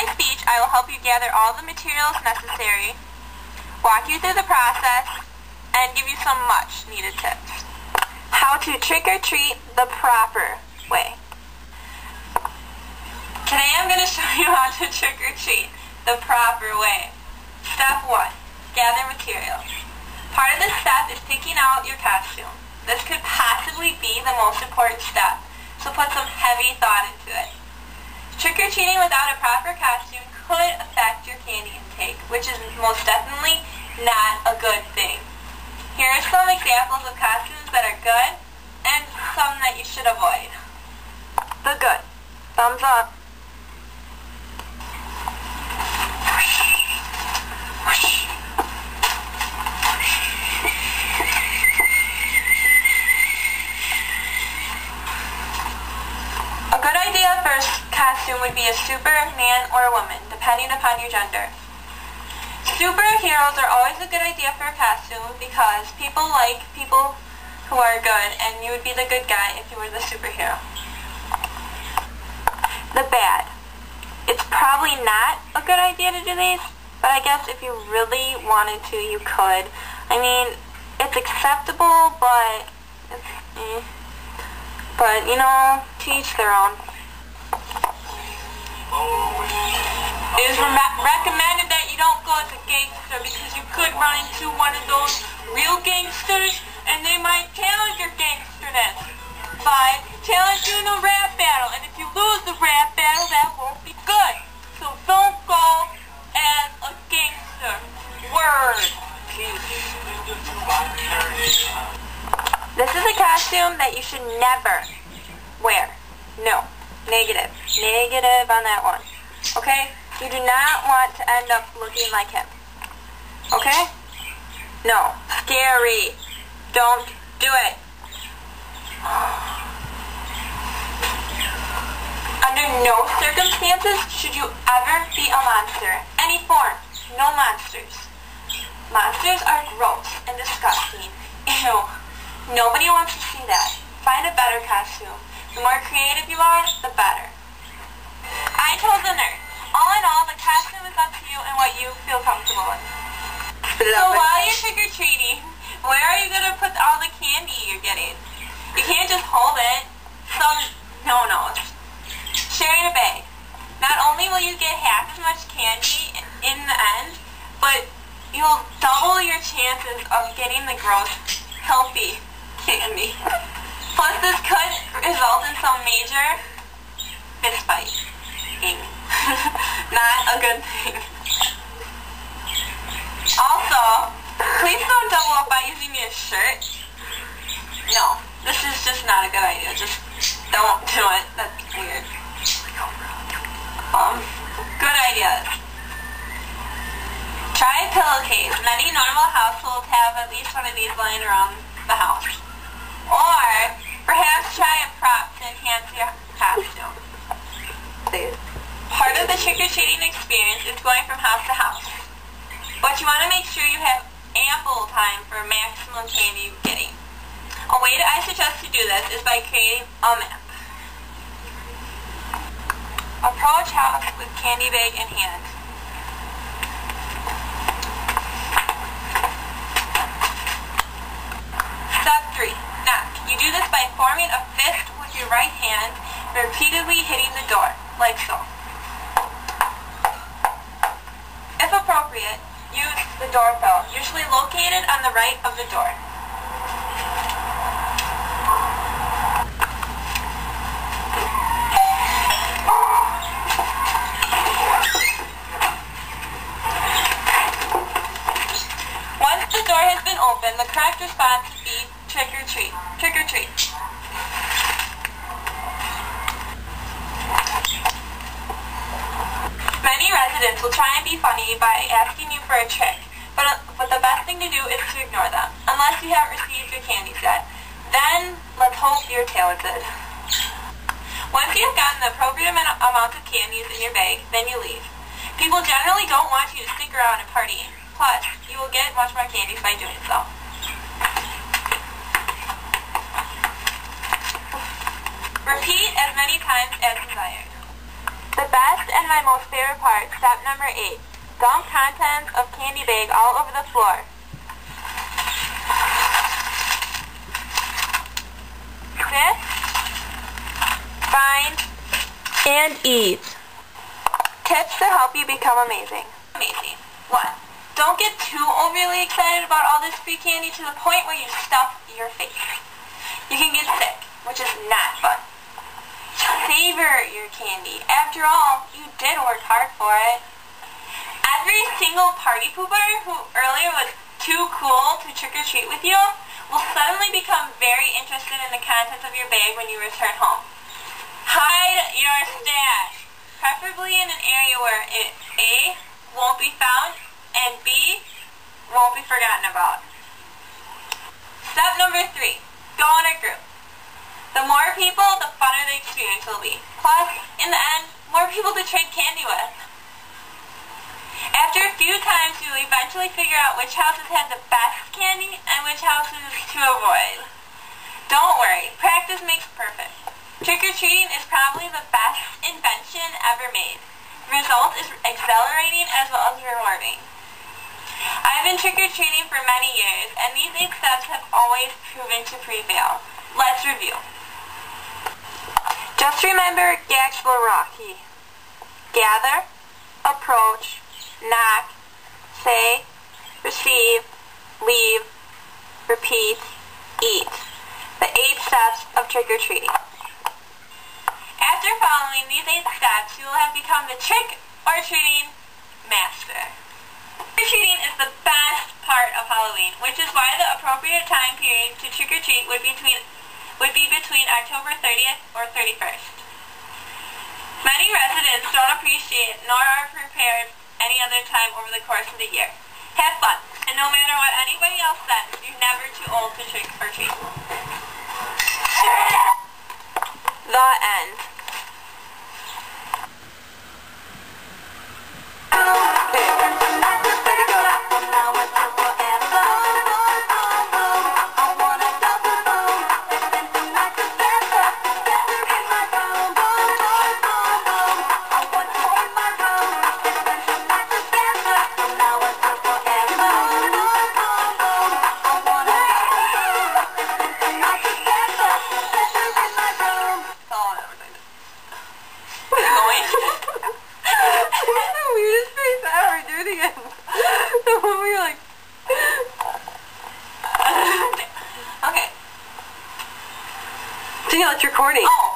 my speech, I will help you gather all the materials necessary, walk you through the process, and give you some much needed tips. How to trick-or-treat the proper way. Today I'm going to show you how to trick-or-treat the proper way. Step 1. Gather materials. Part of this step is picking out your costume. This could possibly be the most important step, so put some heavy thought into it. Trick-or-treating without a proper costume could affect your candy intake, which is most definitely not a good thing. Here are some examples of costumes that are good and some that you should avoid. The good. Thumbs up. A good idea for a costume would be a Superman or a woman, depending upon your gender. Superheroes are always a good idea for a costume because people like people who are good, and you would be the good guy if you were the superhero. The bad. It's probably not a good idea to do these, but I guess if you really wanted to, you could. I mean, it's acceptable, but it's But, you know, to each their own. It is recommended that you don't go as a gangster because you could run into one of those real gangsters and they might challenge your gangsterness by challenging you in a rap battle. And if you lose the rap battle, that won't be good. So don't go as a gangster. Word. This is a costume that you should never wear. No. Negative. Negative on that one. Okay? You do not want to end up looking like him. Okay? No. Scary. Don't do it. Under no circumstances should you ever be a monster. Any form. No monsters. Monsters are gross and disgusting. Ew. Nobody wants to see that. Find a better costume. The more creative you are, the better. I told the nurse, all in all, the costume is up to you and what you feel comfortable with. So while you're trick-or-treating, where are you going to put all the candy you're getting? You can't just hold it. Some no-nos. Sharing a bag. Not only will you get half as much candy in the end, but you'll double your chances of getting the gross, healthy candy. Plus, this could result in some major fistfight. Not a good thing. Also, please don't double up by using your shirt. No, this is just not a good idea. Just don't do it. That's weird. Good ideas. Try a pillowcase. Many normal households have at least one of these lying around the house. Or perhaps try a prop to enhance your costume. Part of the trick-or-treating experience is going from house to house. But you want to make sure you have ample time for maximum candy getting. A way that I suggest to do this is by creating a map. Approach house with candy bag in hand. Step 3. Knock. You do this by forming a fist with your right hand and repeatedly hitting the door, like so. If appropriate, use the doorbell, usually located on the right of the door. Once the door has been opened, the correct response would be trick or treat. Trick or treat. Many residents will try and be funny by asking you for a trick, but the best thing to do is to ignore them, unless you have received your candy set. Then, let's hope you're talented. Once you have gotten the appropriate amount of candies in your bag, then you leave. People generally don't want you to stick around and party. Plus, you will get much more candies by doing so. Repeat as many times as desired. The best and my most favorite part, step number 8. Dump contents of candy bag all over the floor. Sip, find, and eat. Tips to help you become amazing. 1. Don't get too overly excited about all this free candy to the point where you stuff your face. You can get sick, which is not fun. Savor your candy. After all, you did work hard for it. Every single party pooper who earlier was too cool to trick-or-treat with you will suddenly become very interested in the contents of your bag when you return home. Hide your stash, preferably in an area where it A, won't be found, and B, won't be forgotten about. Step number 3, go in a group. The more people, the funner the experience will be. Plus, in the end, more people to trade candy with. After a few times, you will eventually figure out which houses had the best candy and which houses to avoid. Don't worry, practice makes perfect. Trick-or-treating is probably the best invention ever made. The result is exhilarating as well as rewarding. I've been trick-or-treating for many years, and these 8 steps have always proven to prevail. Let's review. Just remember Gaxble-Rocky. Gather, approach, knock, say, receive, leave, repeat, eat. The 8 steps of trick-or-treating. After following these 8 steps, you will have become the trick-or-treating master. Trick-or-treating is the best part of Halloween, which is why the appropriate time period to trick-or-treat would be between October 30th or 31st. Many residents don't appreciate nor are prepared any other time over the course of the year. Have fun, and no matter what anybody else says, you're never too old to trick or treat. The end. Okay. Danielle, it's recording. Oh.